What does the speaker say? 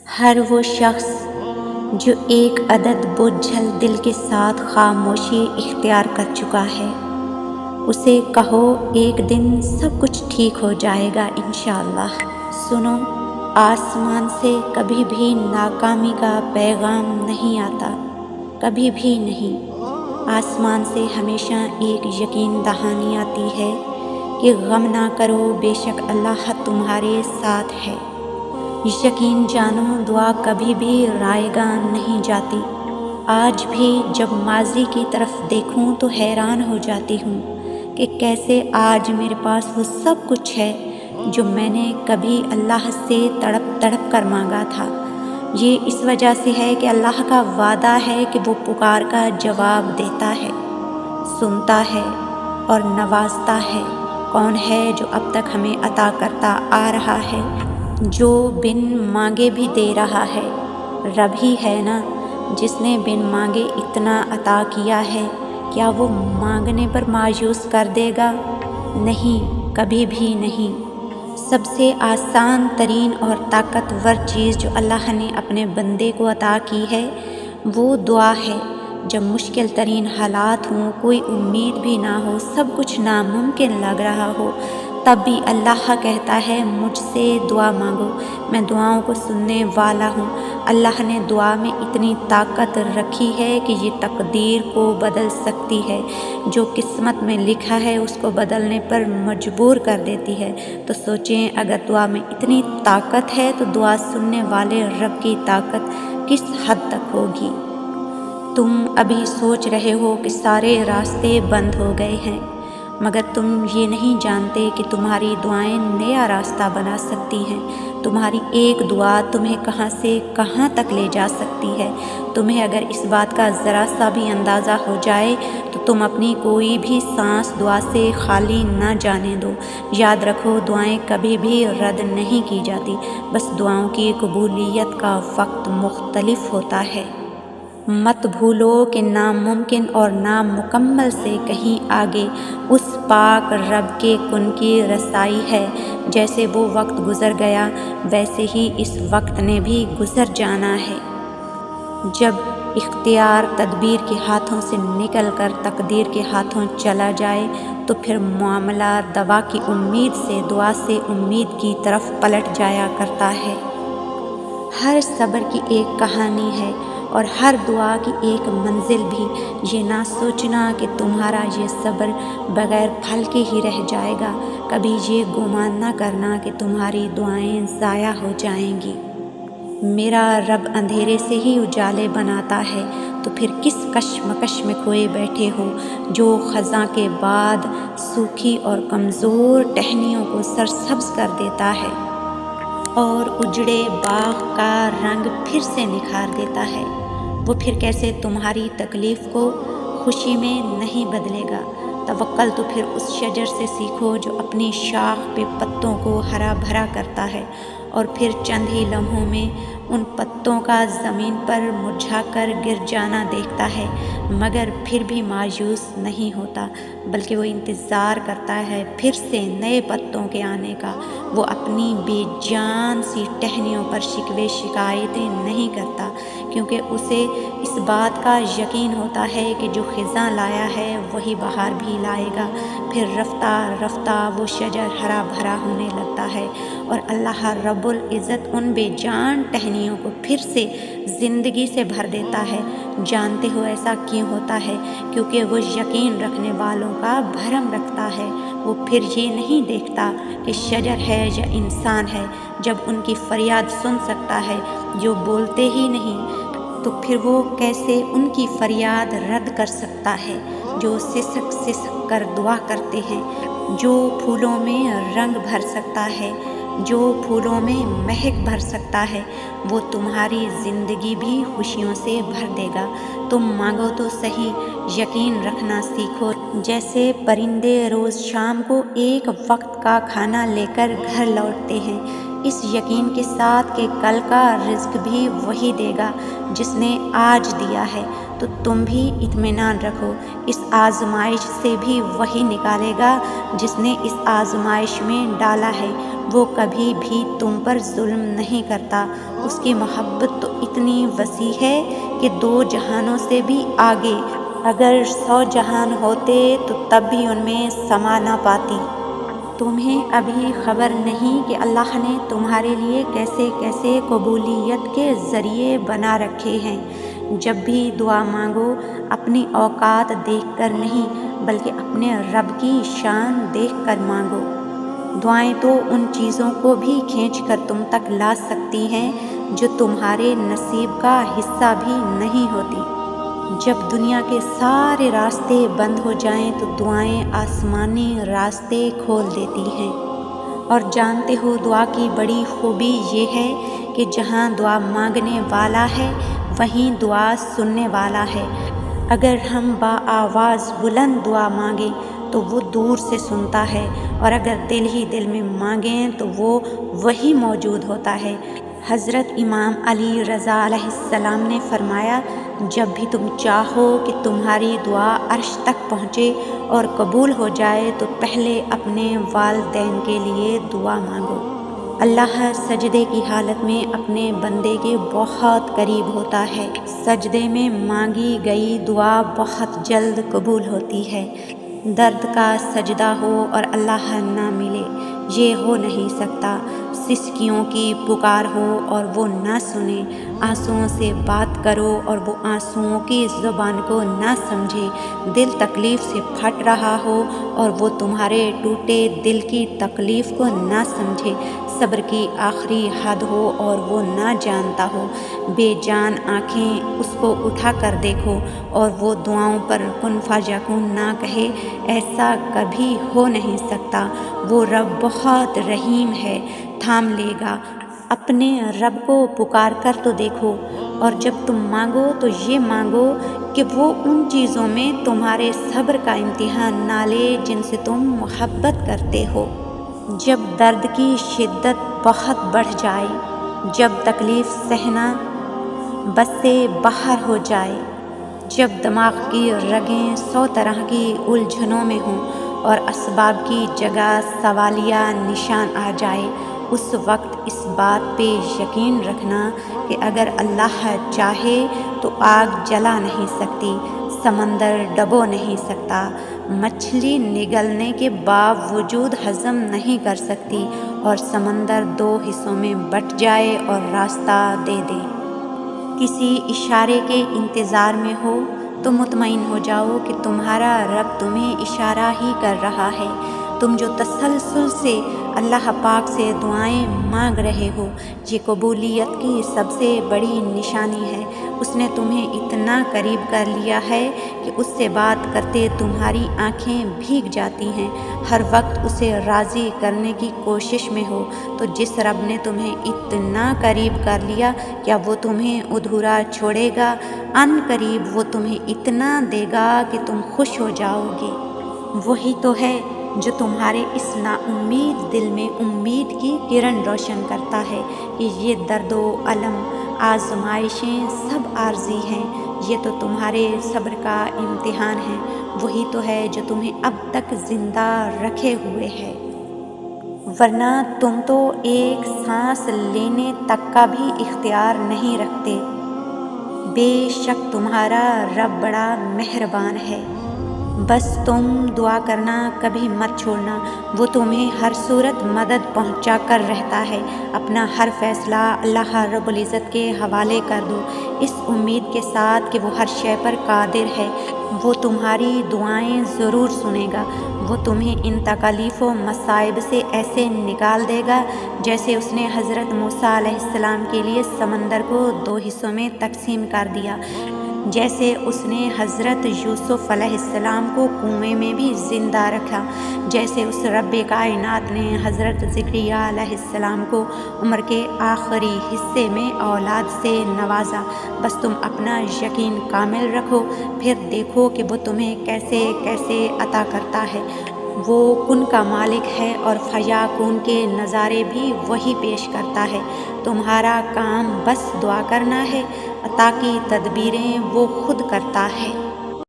ہر وہ شخص جو ایک عدد بوجھل دل کے ساتھ خاموشی اختیار کر چکا ہے، اسے کہو ایک دن سب کچھ ٹھیک ہو جائے گا انشاءاللہ۔ سنو، آسمان سے کبھی بھی ناکامی کا پیغام نہیں آتا، کبھی بھی نہیں۔ آسمان سے ہمیشہ ایک یقین دہانی آتی ہے کہ غم نہ کرو، بے شک اللہ تمہارے ساتھ ہے۔ یقین جانو، دعا کبھی بھی رائے گاں نہیں جاتی۔ آج بھی جب ماضی کی طرف دیکھوں تو حیران ہو جاتی ہوں کہ کیسے آج میرے پاس وہ سب کچھ ہے جو میں نے کبھی اللہ سے تڑپ تڑپ کر مانگا تھا۔ یہ اس وجہ سے ہے کہ اللہ کا وعدہ ہے کہ وہ پکار کا جواب دیتا ہے، سنتا ہے اور نوازتا ہے۔ کون ہے جو اب تک ہمیں عطا کرتا آ رہا ہے، جو بن مانگے بھی دے رہا ہے؟ رب ہی ہے نا، جس نے بن مانگے اتنا عطا کیا ہے۔ کیا وہ مانگنے پر مایوس کر دے گا؟ نہیں، کبھی بھی نہیں۔ سب سے آسان ترین اور طاقتور چیز جو اللہ نے اپنے بندے کو عطا کی ہے وہ دعا ہے۔ جب مشکل ترین حالات ہوں، کوئی امید بھی نہ ہو، سب کچھ ناممکن لگ رہا ہو، تب بھی اللہ کہتا ہے مجھ سے دعا مانگو، میں دعاؤں کو سننے والا ہوں۔ اللہ نے دعا میں اتنی طاقت رکھی ہے کہ یہ تقدیر کو بدل سکتی ہے، جو قسمت میں لکھا ہے اس کو بدلنے پر مجبور کر دیتی ہے۔ تو سوچیں، اگر دعا میں اتنی طاقت ہے تو دعا سننے والے رب کی طاقت کس حد تک ہوگی؟ تم ابھی سوچ رہے ہو کہ سارے راستے بند ہو گئے ہیں، مگر تم یہ نہیں جانتے کہ تمہاری دعائیں نیا راستہ بنا سکتی ہیں۔ تمہاری ایک دعا تمہیں کہاں سے کہاں تک لے جا سکتی ہے۔ تمہیں اگر اس بات کا ذرا سا بھی اندازہ ہو جائے تو تم اپنی کوئی بھی سانس دعا سے خالی نہ جانے دو۔ یاد رکھو، دعائیں کبھی بھی رد نہیں کی جاتی، بس دعاؤں کی قبولیت کا وقت مختلف ہوتا ہے۔ مت بھولو کہ ناممکن اور نامکمل سے کہیں آگے اس پاک رب کے کن کی رسائی ہے۔ جیسے وہ وقت گزر گیا، ویسے ہی اس وقت نے بھی گزر جانا ہے۔ جب اختیار تدبیر کے ہاتھوں سے نکل کر تقدیر کے ہاتھوں چلا جائے تو پھر معاملہ دوا کی امید سے دعا سے امید کی طرف پلٹ جایا کرتا ہے۔ ہر صبر کی ایک کہانی ہے اور ہر دعا کی ایک منزل بھی۔ یہ نہ سوچنا کہ تمہارا یہ صبر بغیر پھل کے ہی رہ جائے گا۔ کبھی یہ گمان نہ کرنا کہ تمہاری دعائیں ضائع ہو جائیں گی۔ میرا رب اندھیرے سے ہی اجالے بناتا ہے، تو پھر کس کشمکش میں کھوئے بیٹھے ہو، جو خزاں کے بعد سوکھی اور کمزور ٹہنیوں کو سرسبز کر دیتا ہے اور اجڑے باغ کا رنگ پھر سے نکھار دیتا ہے۔ وہ پھر کیسے تمہاری تکلیف کو خوشی میں نہیں بدلے گا؟ توکل تو پھر اس شجر سے سیکھو جو اپنی شاخ پہ پتوں کو ہرا بھرا کرتا ہے اور پھر چند ہی لمحوں میں ان پتوں کا زمین پر مرجھا کر گر جانا دیکھتا ہے، مگر پھر بھی مایوس نہیں ہوتا، بلکہ وہ انتظار کرتا ہے پھر سے نئے پتوں کے آنے کا۔ وہ اپنی بے جان سی ٹہنیوں پر شکوے شکایتیں نہیں کرتا، کیونکہ اسے اس بات کا یقین ہوتا ہے کہ جو خزاں لایا ہے وہی بہار بھی لائے گا۔ پھر رفتہ رفتہ وہ شجر ہرا بھرا ہونے لگتا ہے اور اللہ رب العزت ان بے جان ٹہنیوں کو پھر سے زندگی سے بھر دیتا ہے۔ جانتے ہو ایسا کیوں ہوتا ہے؟ کیونکہ وہ یقین رکھنے والوں کا بھرم رکھتا ہے۔ وہ پھر یہ نہیں دیکھتا کہ شجر ہے یا انسان ہے۔ جب ان کی فریاد سن سکتا ہے جو بولتے ہی نہیں، تو پھر وہ کیسے ان کی فریاد رد کر سکتا ہے جو سسک سسک کر دعا کرتے ہیں؟ جو پھولوں میں رنگ بھر سکتا ہے، جو پھولوں میں مہک بھر سکتا ہے، وہ تمہاری زندگی بھی خوشیوں سے بھر دے گا۔ تم مانگو تو صحیح، یقین رکھنا سیکھو۔ جیسے پرندے روز شام کو ایک وقت کا کھانا لے کر گھر لوٹتے ہیں، اس یقین کے ساتھ کہ کل کا رزق بھی وہی دے گا جس نے آج دیا ہے، تو تم بھی اطمینان رکھو، اس آزمائش سے بھی وہی نکالے گا جس نے اس آزمائش میں ڈالا ہے۔ وہ کبھی بھی تم پر ظلم نہیں کرتا، اس کی محبت تو اتنی وسیع ہے کہ 2 جہانوں سے بھی آگے، اگر 100 جہان ہوتے تو تب بھی ان میں سما نہ پاتی۔ تمہیں ابھی خبر نہیں کہ اللہ نے تمہارے لیے کیسے کیسے قبولیت کے ذریعے بنا رکھے ہیں۔ جب بھی دعا مانگو اپنی اوقات دیکھ کر نہیں بلکہ اپنے رب کی شان دیکھ کر مانگو۔ دعائیں تو ان چیزوں کو بھی کھینچ کر تم تک لا سکتی ہیں جو تمہارے نصیب کا حصہ بھی نہیں ہوتی۔ جب دنیا کے سارے راستے بند ہو جائیں تو دعائیں آسمانی راستے کھول دیتی ہیں۔ اور جانتے ہو دعا کی بڑی خوبی یہ ہے کہ جہاں دعا مانگنے والا ہے وہیں دعا سننے والا ہے۔ اگر ہم بآواز بلند دعا مانگیں تو وہ دور سے سنتا ہے، اور اگر دل ہی دل میں مانگیں تو وہ وہی موجود ہوتا ہے۔ حضرت امام علی رضا علیہ السلام نے فرمایا، جب بھی تم چاہو کہ تمہاری دعا عرش تک پہنچے اور قبول ہو جائے تو پہلے اپنے والدین کے لیے دعا مانگو۔ اللہ سجدے کی حالت میں اپنے بندے کے بہت قریب ہوتا ہے۔ سجدے میں مانگی گئی دعا بہت جلد قبول ہوتی ہے۔ درد کا سجدہ ہو اور اللہ نہ ملے، یہ ہو نہیں سکتا۔ سسکیوں کی پکار ہو اور وہ نہ سنے، آنسوؤں سے بات کرو اور وہ آنسوؤں کی زبان کو نہ سمجھے، دل تکلیف سے پھٹ رہا ہو اور وہ تمہارے ٹوٹے دل کی تکلیف کو نہ سمجھے، صبر کی آخری حد ہو اور وہ نہ جانتا ہو، بے جان آنکھیں اس کو اٹھا کر دیکھو اور وہ دعاؤں پر کن فیکون نہ کہے، ایسا کبھی ہو نہیں سکتا۔ وہ رب بہت رحیم ہے، تھام لے گا۔ اپنے رب کو پکار کر تو دیکھو، اور جب تم مانگو تو یہ مانگو کہ وہ ان چیزوں میں تمہارے صبر کا امتحان نہ لے جن سے تم محبت کرتے ہو۔ جب درد کی شدت بہت بڑھ جائے، جب تکلیف سہنا بس سے باہر ہو جائے، جب دماغ کی رگیں 100 طرح کی الجھنوں میں ہوں اور اسباب کی جگہ سوالیہ نشان آ جائے، اس وقت اس بات پہ یقین رکھنا کہ اگر اللہ چاہے تو آگ جلا نہیں سکتی، سمندر ڈبو نہیں سکتا، مچھلی نگلنے کے باوجود ہضم نہیں کر سکتی، اور سمندر 2 حصوں میں بٹ جائے اور راستہ دے دے۔ کسی اشارے کے انتظار میں ہو تو مطمئن ہو جاؤ کہ تمہارا رب تمہیں اشارہ ہی کر رہا ہے۔ تم جو تسلسل سے اللہ پاک سے دعائیں مانگ رہے ہو، یہ قبولیت کی سب سے بڑی نشانی ہے۔ اس نے تمہیں اتنا قریب کر لیا ہے کہ اس سے بات کرتے تمہاری آنکھیں بھیگ جاتی ہیں۔ ہر وقت اسے راضی کرنے کی کوشش میں ہو، تو جس رب نے تمہیں اتنا قریب کر لیا، کیا وہ تمہیں ادھورا چھوڑے گا؟ ان قریب وہ تمہیں اتنا دے گا کہ تم خوش ہو جاؤ گے۔ وہی تو ہے جو تمہارے اس نا امید دل میں امید کی کرن روشن کرتا ہے کہ یہ درد و الم، آزمائشیں سب عارضی ہیں، یہ تو تمہارے صبر کا امتحان ہے۔ وہی تو ہے جو تمہیں اب تک زندہ رکھے ہوئے ہے، ورنہ تم تو ایک سانس لینے تک کا بھی اختیار نہیں رکھتے۔ بے شک تمہارا رب بڑا مہربان ہے۔ بس تم دعا کرنا کبھی مت چھوڑنا، وہ تمہیں ہر صورت مدد پہنچا کر رہتا ہے۔ اپنا ہر فیصلہ اللہ رب العزت کے حوالے کر دو، اس امید کے ساتھ کہ وہ ہر شے پر قادر ہے۔ وہ تمہاری دعائیں ضرور سنے گا۔ وہ تمہیں ان تکالیف و مصائب سے ایسے نکال دے گا جیسے اس نے حضرت موسیٰ علیہ السلام کے لیے سمندر کو 2 حصوں میں تقسیم کر دیا، جیسے اس نے حضرت یوسف علیہ السلام کو کنویں میں بھی زندہ رکھا، جیسے اس رب کائنات نے حضرت زکریا علیہ السلام کو عمر کے آخری حصے میں اولاد سے نوازا۔ بس تم اپنا یقین کامل رکھو، پھر دیکھو کہ وہ تمہیں کیسے کیسے عطا کرتا ہے۔ وہ کن کا مالک ہے اور فیاکون کے نظارے بھی وہی پیش کرتا ہے۔ تمہارا کام بس دعا کرنا ہے تاکہ تدبیریں وہ خود کرتا ہے۔